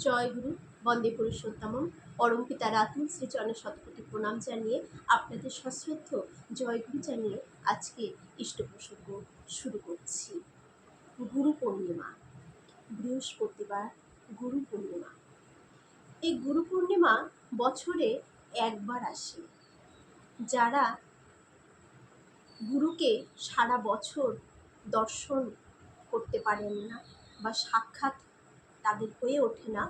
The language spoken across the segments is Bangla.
জয় গুরু, বন্দে পুরুষোত্তমম, পরম পিতার আতুল শ্রীচরণে শতকোটি প্রণাম জানিয়ে আপনাদের সশ্রদ্ধ জয়গুরু জানিয়ে আজকে ইষ্ট প্রসঙ্গ শুরু করছি। গুরু পূর্ণিমা, বৃহস্পতিবার গুরু পূর্ণিমা। এই গুরু পূর্ণিমা বছরে একবার আসে। যারা গুরুকে সারা বছর দর্শন করতে পারেন না বা সাক্ষাৎ তাদের হয়ে ওঠে না,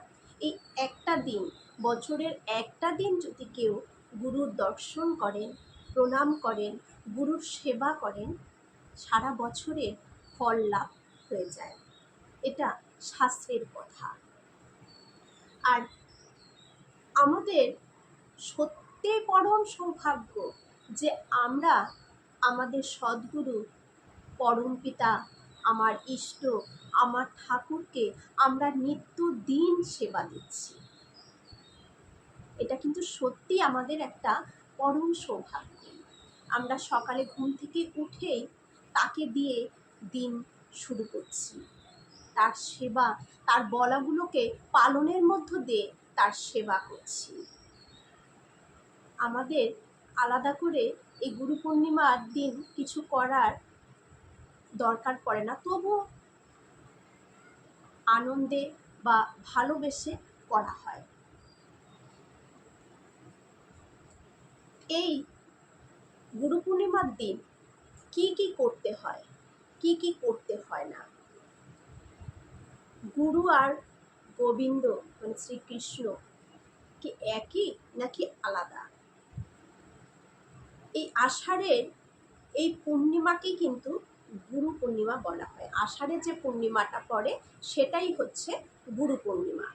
এই একটা দিন, বছরের একটা দিন যদি কেউ গুরুর দর্শন করেন, প্রণাম করেন, গুরুর সেবা করেন, সারা বছরের ফল লাভ হয়ে যায়। এটা শাস্ত্রের কথা। আর আমাদের সত্যি পরম সৌভাগ্য যে আমরা আমাদের সদ্গুরু, পরম পিতা, আমার ইষ্ট, আমার ঠাকুরকে আমরা নিত্যদিন সেবা দিচ্ছি। এটা কিন্তু সত্যি আমাদের একটা পরম সৌভাগ্য। আমরা সকালে ঘুম থেকে উঠেই তাকে দিয়ে দিন শুরু করছি। তার সেবা, তার বলাগুলোকে পালনের মধ্য দিয়ে তার সেবা করছি। আমাদের আলাদা করে এই গুরু পূর্ণিমার দিন কিছু করার দরকার পড়ে না, তবুও আনন্দে বা ভালোবেসে করা হয়। এই গুরু পূর্ণিমার দিন কি কি করতে হয়, কি কি করতে হয় না। গুরু আর গোবিন্দ মানে শ্রীকৃষ্ণ কি একই নাকি আলাদা? এই আষাঢ়ের এই পূর্ণিমাকেই কিন্তু গুরু পূর্ণিমা বলা হয়। আষাঢ়ে যে পূর্ণিমাটা পড়ে সেটাই হচ্ছে গুরু পূর্ণিমা।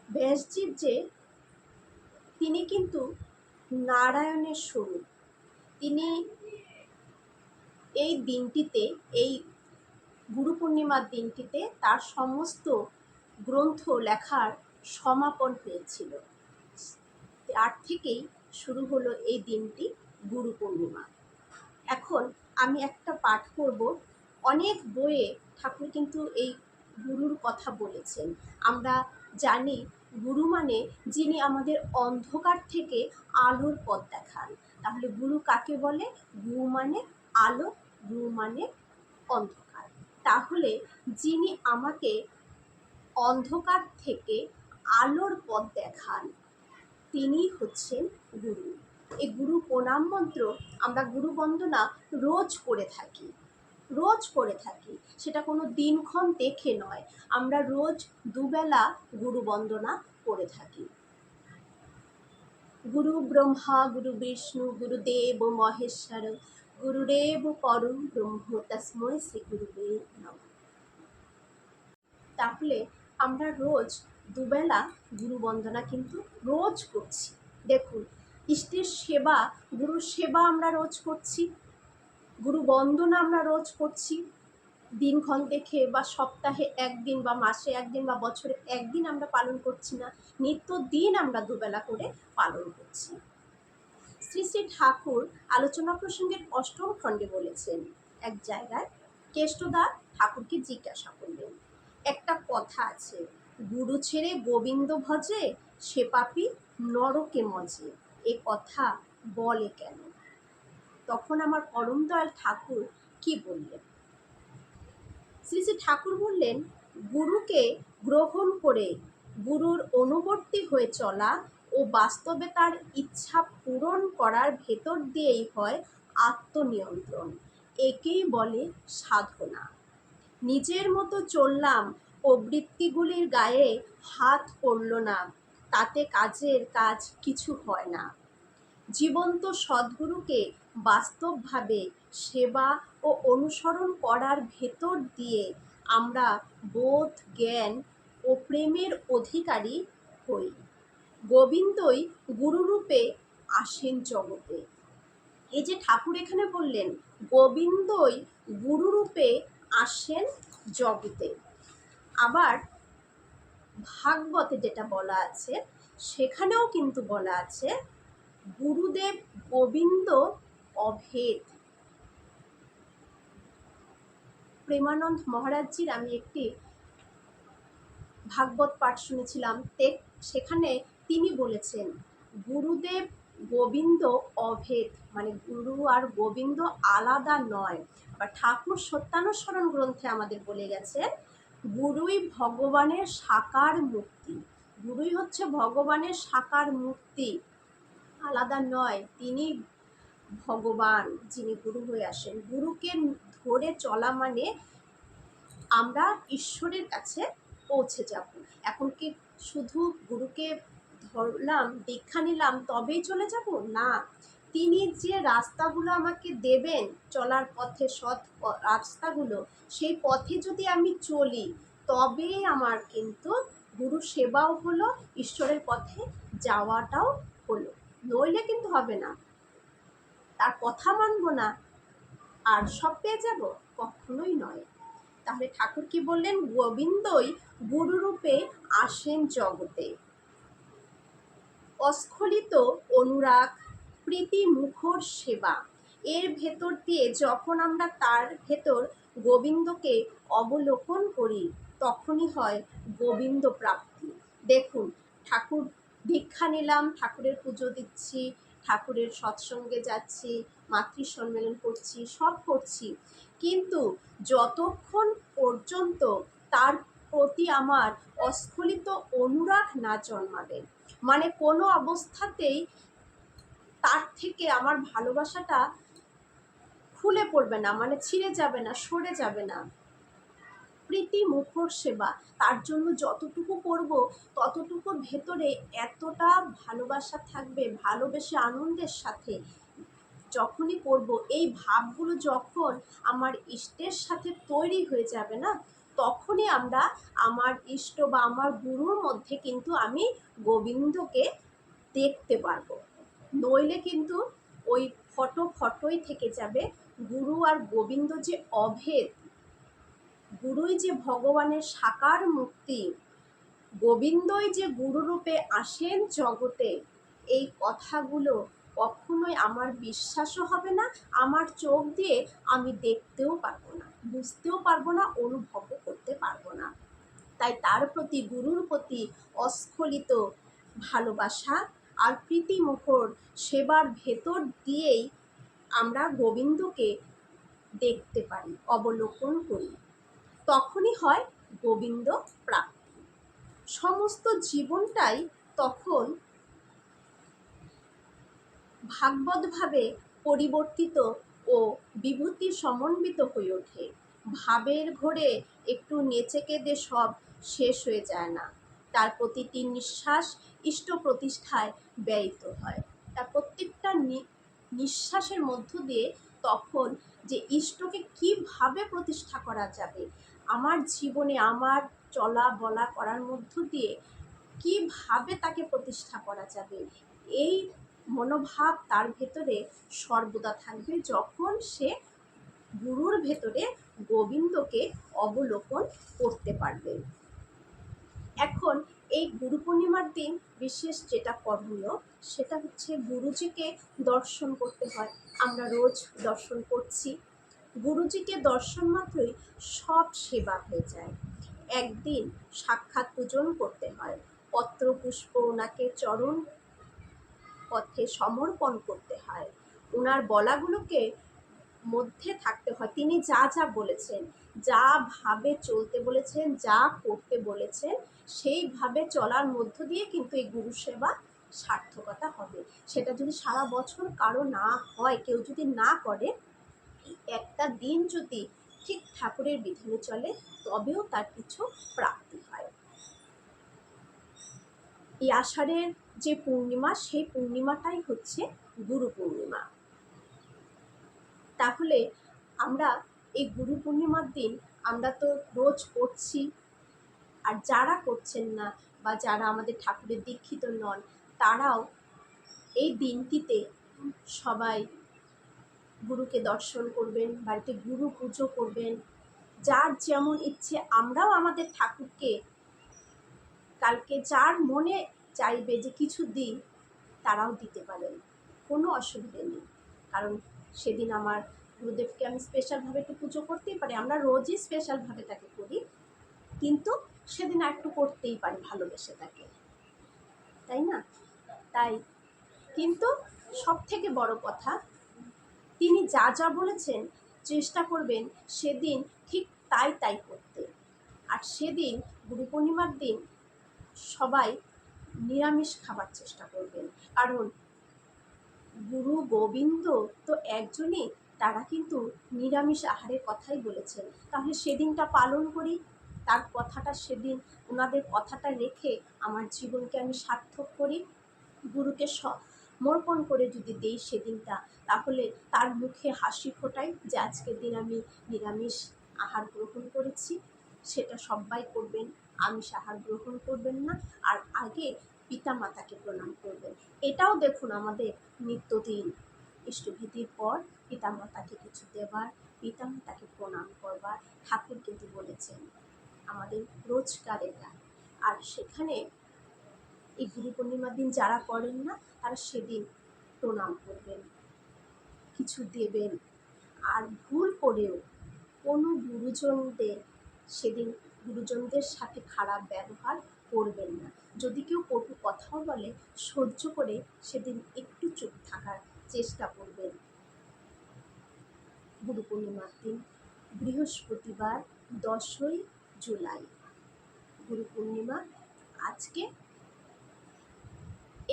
ব্যাসজির যে তিনি কিন্তু নারায়ণের স্বরূপ। তিনি এই দিনটিতে, এই গুরু পূর্ণিমার দিনটিতে তার সমস্ত গ্রন্থ লেখার সমাপন হয়েছিল। তার থেকেই শুরু হলো এই দিনটি গুরু পূর্ণিমা। এখন আমি একটা পাঠ করব। অনেক বইয়ে ঠাকুর কিন্তু এই গুরুর কথা বলেছেন। আমরা জানি গুরু মানে যিনি আমাদের অন্ধকার থেকে আলোর পথ দেখান। তাহলে গুরু কাকে বলে? গুরু মানে আলো, গুরু মানে অন্ধকার। তাহলে যিনি আমাকে অন্ধকার থেকে আলোর পথ দেখান তিনি হচ্ছেন গুরু। এই গুরু প্রণাম মন্ত্র আমরা গুরু বন্দনা রোজ করে থাকি, রোজ করে থাকি। সেটা কোনো দিনক্ষণ দেখে নয়, আমরা রোজ দুবেলা গুরু বন্দনা করে থাকি। গুরু ব্রহ্মা গুরু বিষ্ণু গুরুদেব মহেশ্বর গুরুরেব পরম ব্রহ্ম তস্मै শ্রী গুরুবে নমঃ। তাহলে আমরা রোজ দুবেলা গুরু বন্দনা কিন্তু রোজ করছি। দেখুন, ইষ্টের সেবা, গুরুর সেবা আমরা রোজ করছি, গুরু বন্দনা আমরা রোজ করছি। দিনক্ষণ দেখে বা সপ্তাহে একদিন বা মাসে একদিন বা বছরে একদিন আমরা পালন করছি না, নিত্যদিন আমরা দুবেলা করে পালন করছি। শ্রী শ্রী ঠাকুর আলোচনা প্রসঙ্গের অষ্টম খণ্ডে বলেছেন, এক জায়গায় কেষ্টদা ঠাকুরকে জিজ্ঞাসা করলেন, একটা কথা আছে, গুরু ছেড়ে গোবিন্দ ভজে সে পাপী নরকে মজে, এ কথা বলে কেন? তখন আমার পরম দয়াল ঠাকুর কি বললেন? শ্রী শ্রী ঠাকুর বললেন, গুরুকে গ্রহণ করে গুরুর অনুবর্তী হয়ে চলা ও বাস্তবে তার ইচ্ছা পূরণ করার ভেতর দিয়েই হয় আত্মনিয়ন্ত্রণ। একেই বলে সাধনা। নিজের মতো চললাম, প্রবৃত্তিগুলির গায়ে হাত পড়ল না, তাতে কাজের কাজ কিছু হয় না। জীবন্ত সদ্গুরুকে বাস্তবভাবে সেবা ও অনুসরণ করার ভেতর দিয়ে আমরা বোধ, জ্ঞান ও প্রেমের অধিকারী হই। গোবিন্দই গুরুরূপে আসেন জগতে। এই যে ঠাকুর এখানে বললেন, গোবিন্দই গুরুরূপে আসেন জগতে। আবার ভাগবতে যেটা বলা আছে সেখানেও কিন্তু বলা আছে, গুরুদেব গোবিন্দ অভেদ। প্রেমানন্দ মহারাজজির আমি একটি ভাগবত পাঠ শুনেছিলাম, সেখানে তিনি বলেছেন গুরুদেব গোবিন্দ অভেদ, মানে গুরু আর গোবিন্দ আলাদা নয়। আবার ঠাকুর সত্যানুসরণ গ্রন্থে আমাদের বলে গেছে গুরুই ভগবানের সাকার মূর্তি, গুরুই হচ্ছে ভগবানের সাকার মূর্তি, আলাদা নয়। তিনি ভগবান যিনি গুরু হয়ে আসেন। গুরুকে ধরে চলা মানে আমরা ঈশ্বরের কাছে পৌঁছে যাব। এখন কি শুধু গুরুকে ধরলাম, দীক্ষা নিলাম, তবেই চলে যাব? না, তিনি যে রাস্তাগুলো আমাকে দেবেন চলার পথে, সৎ রাস্তাগুলো, সেই পথে যদি আমি চলি তবেই আমার কিন্তু গুরু সেবাও হলো, ঈশ্বরের পথে যাওয়াটাও হলো। নইলে কিন্তু হবে না। তার কথা মানব না আর সব পেয়ে যাব? কখনোই নয়। তাহলে ঠাকুর কি বললেন? গোবিন্দই গুরুরূপে আসেন জগতে। অস্খলিত অনুরাগ, প্রীতি মুখর সেবা, এর ভেতর দিয়ে যখন আমরা তার ভেতর গোবিন্দকে অবলোকন করি তখনই হয় গোবিন্দ প্রাপ্তি। দেখুন, ঠাকুর দীক্ষা নিলাম, ঠাকুরের পুজো দিচ্ছি, ঠাকুরের সৎসঙ্গে যাচ্ছি, মাতৃ সম্মেলন করছি, সব করছি, কিন্তু যতক্ষণ পর্যন্ত তার প্রতি আমার অস্খলিত অনুরাগ না জন্মাবে, মানে কোনো অবস্থাতেই তার থেকে আমার ভালোবাসাটা খুলে পড়বে না, মানে ছিঁড়ে যাবে না, সরে যাবে না। প্রীতি মুখর সেবা, তার জন্য যতটুকু করব ততটুকুর ভেতরে এতটা ভালোবাসা থাকবে, ভালোবেসে আনন্দের সাথে যখনই করব, এই ভাবগুলো যখন আমার ইষ্টের সাথে তৈরি হয়ে যাবে না, তখনই আমরা আমার ইষ্ট বা আমার গুরুর মধ্যে কিন্তু আমি গোবিন্দকে দেখতে পারবো। নইলে কিন্তু ওই ফটোই থেকে যাবে। গুরু আর গোবিন্দ যে অভেদ, গুরুই যে ভগবানের সাকার মূর্তি, গোবিন্দই যে গুরুরূপে আসেন জগতে, এই কথাগুলো কখনোই আমার বিশ্বাসও হবে না, আমার চোখ দিয়ে আমি দেখতেও পারবো না, বুঝতেও পারবো না, অনুভবও করতে পারবো না। তাই তার প্রতি, গুরুর প্রতি অস্খলিত ভালোবাসা আর প্রীতিমুখর সেবার ভেতর দিয়েই আমরা গোবিন্দকে দেখতে পারি, অবলোকন করি, তখনই হয় গোবিন্দ প্রাপ্তি। সমস্ত জীবনটাই তখন ভাগবতভাবে পরিবর্তিত ও বিভূতি সমন্বিত হয়ে ওঠে। ভাবের ঘোরে একটু নেচে কেঁদে সব শেষ হয়ে যায় না, তার প্রতিটি নিঃশ্বাস ইষ্ট প্রতিষ্ঠায় ব্যয়িত হয়। তার প্রত্যেকটা নিঃশ্বাসের মধ্য দিয়ে তখন যে ইষ্টকে কিভাবে প্রতিষ্ঠা করা যাবে, আমার জীবনে আমার চলা বলা করার মধ্য দিয়ে কিভাবে তাকে প্রতিষ্ঠা করা যাবে, এই মনোভাব তার ভেতরে সর্বদা থাকবে যখন সে গুরুর ভেতরে গোবিন্দকে অবলোকন করতে পারবে। এখন এই গুরু পূর্ণিমার দিন বিশেষ যেটা করণীয় সেটা হচ্ছে গুরুজিকে দর্শন করতে হয়। আমরা রোজ দর্শন করছি, গুরুজিকে দর্শন মাত্রই সব সেবা হয়ে যায়। একদিন সাক্ষাৎ পূজন করতে হয়, পত্র পুষ্প ওনাকে চরণ পথে সমর্পণ করতে হয়, ওনার বলাগুলোকে মধ্যে থাকতে হয়। তিনি যা যা বলেছেন, যা ভাবে চলতে বলেছেন, যা করতে বলেছেন, সেইভাবে চলার মধ্য দিয়ে কিন্তু এই গুরু সেবা সার্থকতা হবে। সেটা যদি সারা বছর কারো না হয়, কেউ যদি না করে, একটা দিন যদি ঠিক ঠাকুরের বিধানে চলে, তবেও তার কিছু প্রাপ্তি হয়। এই আষাঢ়ের যে পূর্ণিমা, সেই পূর্ণিমাটাই হচ্ছে গুরু পূর্ণিমা। তাহলে আমরা এই গুরু পূর্ণিমার দিন আমরা তো রোজ করছি, আর যারা করছেন না বা যারা আমাদের ঠাকুরের দীক্ষিত নন, তারাও এই দিনটিতে সবাই গুরুকে দর্শন করবেন, বাড়িতে গুরু পুজো করবেন, যার যেমন ইচ্ছে। আমরাও আমাদের ঠাকুরকে কালকে যার মনে চাইবে যে কিছু দিন, তারাও দিতে পারেন, কোনো অসুবিধে নেই। কারণ সেদিন আমার গুরুদেবকে আমি স্পেশালভাবে একটু পুজো করতেই পারি, আমরা রোজই স্পেশালভাবে তাকে করি, কিন্তু সেদিন আর একটু করতেই পারি ভালোবেসে তাকে, তাই না? তাই কিন্তু সব থেকে বড় কথা, তিনি যা যা বলেছেন চেষ্টা করবেন সেদিন ঠিক তাই তাই করতে। আর সেদিন গুরু পূর্ণিমার দিন সবাই নিরামিষ খাবার চেষ্টা করবেন, কারণ গুরু গোবিন্দ তো একজনই, তারা কিন্তু নিরামিষ আহারের কথাই বলেছেন। তাহলে সেদিনটা পালন করি, তার কথাটা সেদিন, ওনাদের কথাটা রেখে আমার জীবনকে আমি সার্থক করি, গুরুকে সমর্পণ করে যদি দেই সেদিনটা, তাহলে তার মুখে হাসি ফোটাই যে আজকের দিন আমি নিরামিষ আহার গ্রহণ করেছি। সেটা সবাই করবেন, আমিষ আহার গ্রহণ করবেন না, আর আগে পিতা মাতাকে প্রণাম করবেন। এটাও দেখুন আমাদের নিত্যদিন, ইষ্টভীতির পর পিতা মাতাকে কিছু দেবার, পিতা মাতাকে প্রণাম করবার ঠাকুর কিন্তু বলেছেন আমাদের রোজকার এটা। আর সেখানে এই গুরু পূর্ণিমার দিন যারা করেন না, তারা সেদিন প্রণাম করবেন, কিছু দেবেন। আর ভুল করেও কোনো গুরুজনদের সেদিন, গুরুজনদের সাথে খারাপ ব্যবহার করবেন না। যদি কেউ কটু কথাও বলে, সহ্য করে সেদিন একটু চুপ থাকার চেষ্টা করবেন। গুরু পূর্ণিমার দিন বৃহস্পতিবার 10ই জুলাই গুরু পূর্ণিমা। আজকে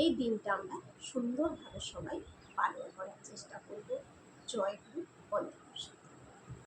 এই দিনটা আমরা সুন্দরভাবে সবাই পালন করার চেষ্টা করব। জয় গুরু।